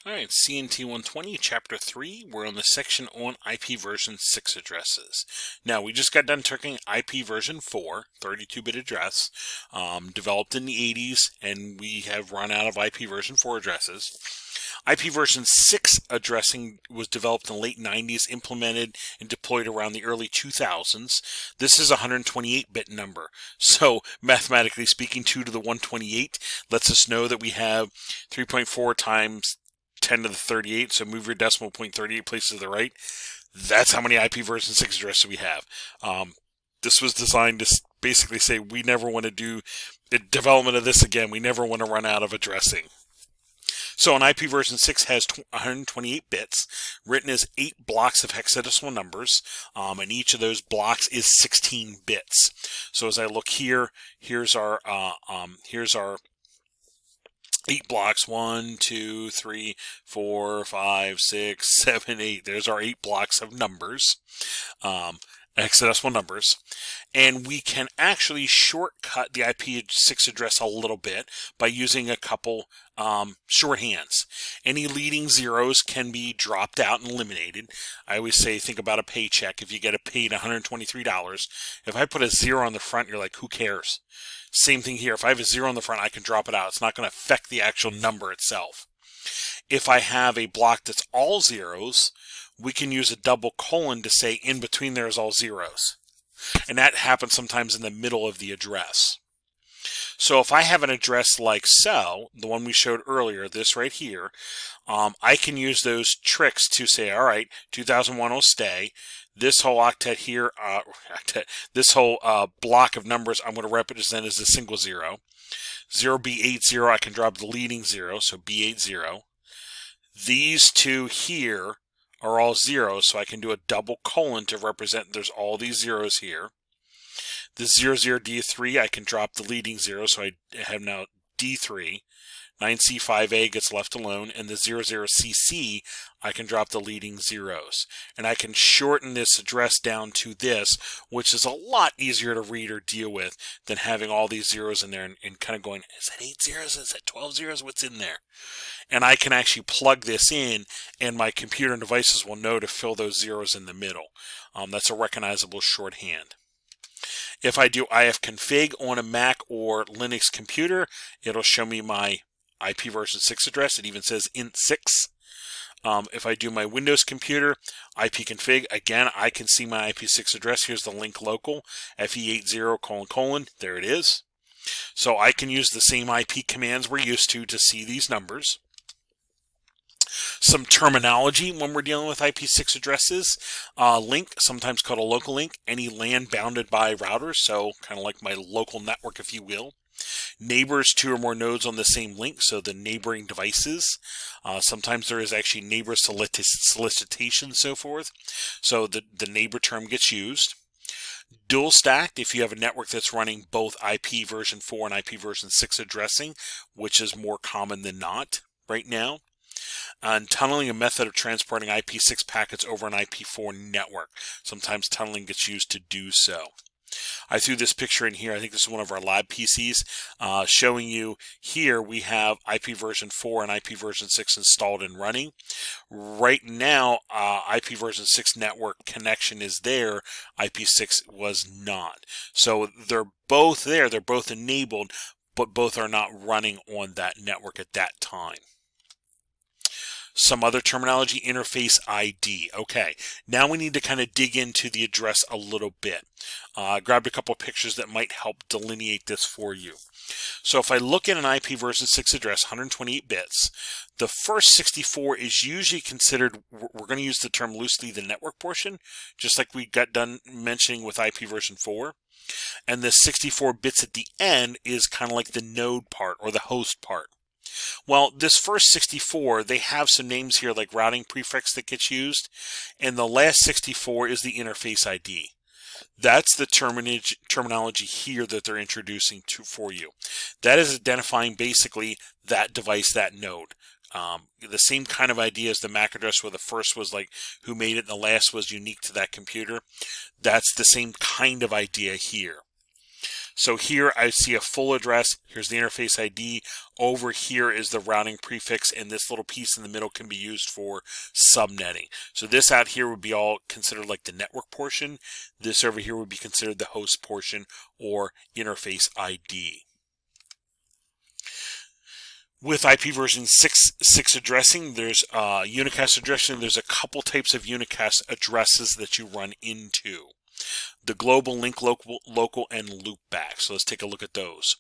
Alright, CNT120, Chapter 3, we're on the section on IP version 6 addresses. Now, we just got done talking IP version 4, 32-bit address, developed in the 80s, and we have run out of IP version 4 addresses. IP version 6 addressing was developed in the late 90s, implemented and deployed around the early 2000s. This is a 128-bit number. So, mathematically speaking, 2 to the 128 lets us know that we have 3.4 times 10 to the 38, so move your decimal point 38 places to the right. That's how many IP version 6 addresses we have. This was designed to basically say we never want to do the development of this again. We never want to run out of addressing. So an IP version 6 has 128 bits, written as 8 blocks of hexadecimal numbers, and each of those blocks is 16 bits. So as I look here, here's our 8 blocks. 1, 2, 3, 4, 5, 6, 7, 8. There's our 8 blocks of numbers, hexadecimal numbers. And we can actually shortcut the IP6 address a little bit by using a couple shorthands. Any leading zeros can be dropped out and eliminated. I always say, think about a paycheck. If you get paid $123, if I put a 0 on the front, you're like, who cares? Same thing here. If I have a 0 on the front, I can drop it out. It's not going to affect the actual number itself. If I have a block that's all zeros, we can use a double colon to say in between there is all zeros. And that happens sometimes in the middle of the address. So if I have an address like so, the one we showed earlier, this right here, I can use those tricks to say, all right, 2001 will stay. This whole octet here, this whole block of numbers, I'm going to represent as a single 0. 0B80, I can drop the leading 0, so B80. These two here are all zeros, so I can do a double colon to represent there's all these zeros here. The 00D3, I can drop the leading 0, so I have now D3. 9C5A gets left alone, and the 00CC, I can drop the leading zeros. And I can shorten this address down to this, which is a lot easier to read or deal with than having all these zeros in there and kind of going, is that 8 zeros? Is that 12 zeros? What's in there? And I can actually plug this in, and my computer and devices will know to fill those zeros in the middle. That's a recognizable shorthand. If I do ifconfig on a Mac or Linux computer, it'll show me my IP version 6 address. It even says int6. If I do my Windows computer, ipconfig, again, I can see my IP6 address. Here's the link local, fe80::, there it is. So I can use the same IP commands we're used to see these numbers. Some terminology when we're dealing with IP6 addresses. Link, sometimes called a local link, any LAN bounded by routers, so kind of like my local network, if you will. Neighbors, 2 or more nodes on the same link, so the neighboring devices. Sometimes there is actually neighbor solicitation, so forth. So the neighbor term gets used. Dual stacked, if you have a network that's running both IP version 4 and IP version 6 addressing, which is more common than not right now. And tunneling, a method of transporting IP6 packets over an IP4 network. Sometimes tunneling gets used to do so. I threw this picture in here. I think this is one of our lab PCs, showing you here we have IP version 4 and IP version 6 installed and running. Right now, IP version 6 network connection is there. IP6 was not. So they're both there. They're both enabled, but both are not running on that network at that time. Some other terminology, interface ID. Okay, now we need to kind of dig into the address a little bit. I grabbed a couple of pictures that might help delineate this for you. So if I look at an IP version 6 address, 128 bits, the first 64 is usually considered, we're going to use the term loosely, the network portion, just like we got done mentioning with IP version 4. And the 64 bits at the end is kind of like the node part or the host part. Well, this first 64, they have some names here like routing prefix that gets used, and the last 64 is the interface ID. That's the terminology here that they're introducing for you. That is identifying basically that device, that node. The same kind of idea as the MAC address where the first was like who made it and the last was unique to that computer. That's the same kind of idea here. So here I see a full address. Here's the interface ID. Over here is the routing prefix, and this little piece in the middle can be used for subnetting. So this out here would be all considered like the network portion. This over here would be considered the host portion or interface ID. With IPv6 addressing, there's unicast addressing. There's a couple types of unicast addresses that you run into. The global, link local, and loopback. So let's take a look at those.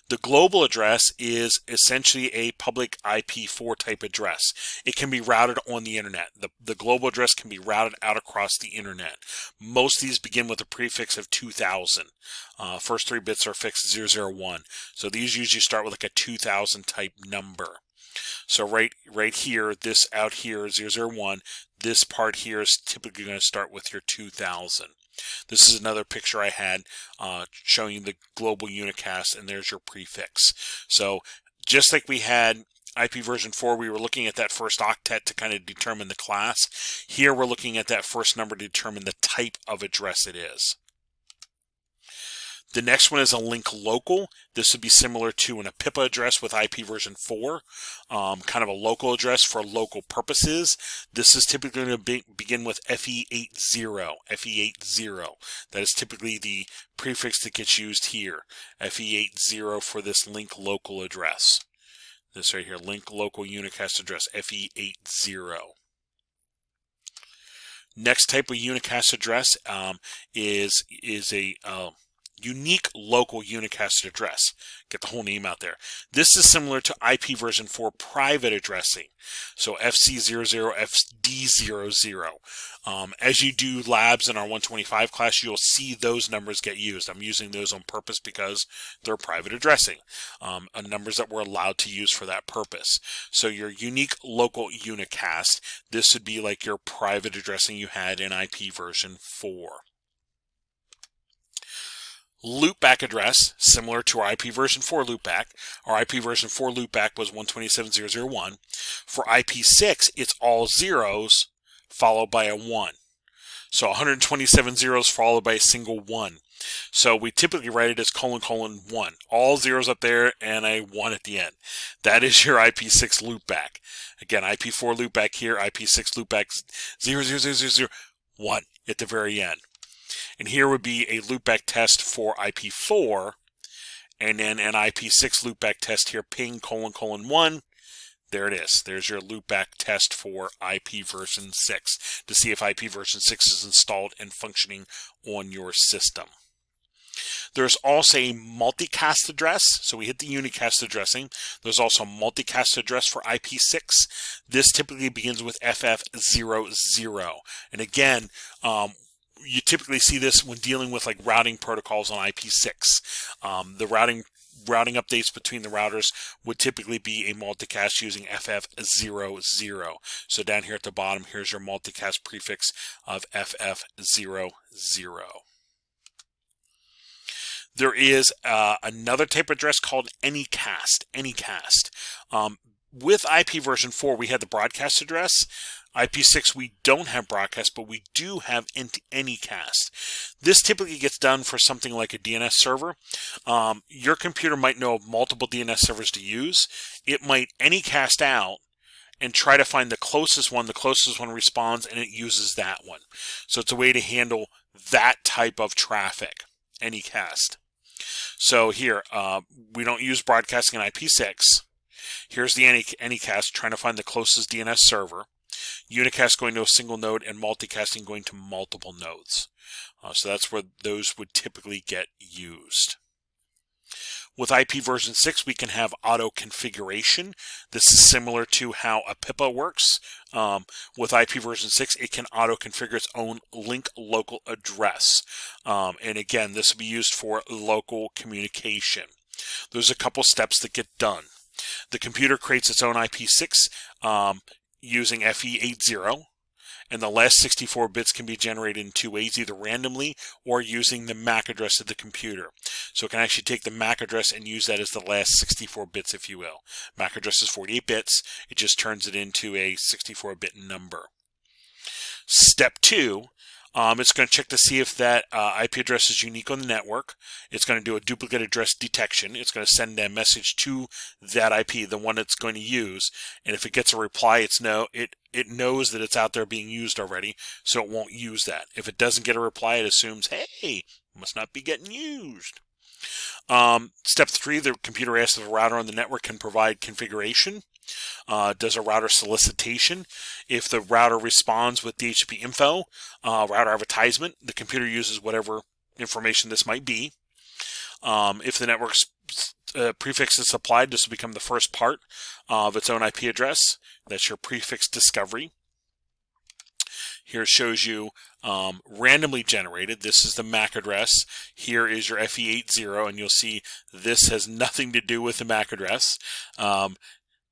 The global address is essentially a public IP4 type address. It can be routed on the internet. The global address can be routed out across the internet. Most of these begin with a prefix of 2000. First 3 bits are fixed 001. So these usually start with like a 2000 type number. So right here, this out here is 001. This part here is typically going to start with your 2000. This is another picture I had showing you the global unicast, and there's your prefix. So just like we had IP version 4, we were looking at that first octet to kind of determine the class. Here we're looking at that first number to determine the type of address it is. The next one is a link local. This would be similar to an IPv6 address with IP version 4, kind of a local address for local purposes. This is typically going to begin with FE80. FE80. That is typically the prefix that gets used here. FE80 for this link local address. This right here, link local unicast address, FE80. Next type of unicast address is a unique local unicast address. Get the whole name out there. This is similar to IP version 4 private addressing. So FC00, FD00. As you do labs in our 125 class, you'll see those numbers get used. I'm using those on purpose because they're private addressing. Numbers that we're allowed to use for that purpose. So your unique local unicast, this would be like your private addressing you had in IP version 4. Loopback address, similar to our IP version 4 loopback. Our IP version 4 loopback was 127.0.0.1. For IP6, it's all zeros followed by a 1. So 127 zeros followed by a single 1. So we typically write it as : 1. All zeros up there and a 1 at the end. That is your IP6 loopback. Again, IP4 loopback here, IP6 loopback 0.0.0.0.1 at the very end. And here would be a loopback test for IP4, and then an IP6 loopback test here, ping : 1. There it is. There's your loopback test for IP version 6 to see if IP version 6 is installed and functioning on your system. There's also a multicast address. So we hit the unicast addressing. There's also a multicast address for IP6. This typically begins with FF00. And again, you typically see this when dealing with like routing protocols on IP6. The routing updates between the routers would typically be a multicast using FF00. So down here at the bottom, here's your multicast prefix of FF00. There is another type of address called Anycast. With IP version 4, we had the broadcast address. IP6, we don't have broadcast, but we do have Anycast. This typically gets done for something like a DNS server. Your computer might know of multiple DNS servers to use. It might Anycast out and try to find the closest one. The closest one responds, and it uses that one. So it's a way to handle that type of traffic, Anycast. So here, we don't use broadcasting in IP6. Here's the Anycast trying to find the closest DNS server. Unicast going to a single node and multicasting going to multiple nodes. So that's where those would typically get used. With IP version 6, we can have auto configuration. This is similar to how a IPv6 works. With IP version 6, it can auto configure its own link local address. And again, this will be used for local communication. There's a couple steps that get done. The computer creates its own IP6 using FE80, and the last 64 bits can be generated in two ways, either randomly or using the MAC address of the computer. So it can actually take the MAC address and use that as the last 64 bits, if you will. MAC address is 48 bits. It just turns it into a 64-bit number. Step 2, It's going to check to see if that IP address is unique on the network. It's going to do a duplicate address detection. It's going to send a message to that IP, the one it's going to use. And if it gets a reply, it knows that it's out there being used already, so it won't use that. If it doesn't get a reply, it assumes, hey, must not be getting used. Step 3, the computer asks if a router on the network can provide configuration. Does a router solicitation. If the router responds with DHCP info, router advertisement, the computer uses whatever information this might be. If the network's prefix is supplied, this will become the first part of its own IP address. That's your prefix discovery. Here it shows you randomly generated. This is the MAC address. Here is your FE80, and you'll see this has nothing to do with the MAC address.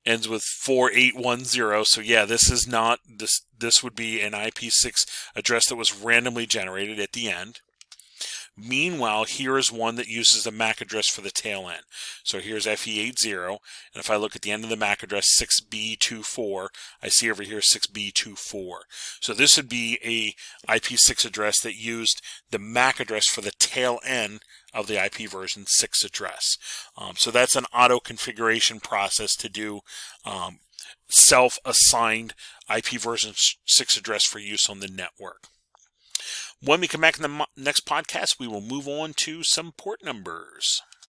Ends with 4810. So yeah, this is not this would be an IP6 address that was randomly generated at the end. Meanwhile, here is one that uses the MAC address for the tail end. So here's FE80, and if I look at the end of the MAC address 6B24, I see over here 6B24. So this would be a IP6 address that used the MAC address for the tail end of the IP version 6 address. So that's an auto configuration process to do self-assigned IP version 6 address for use on the network. When we come back in the next podcast, we will move on to some port numbers.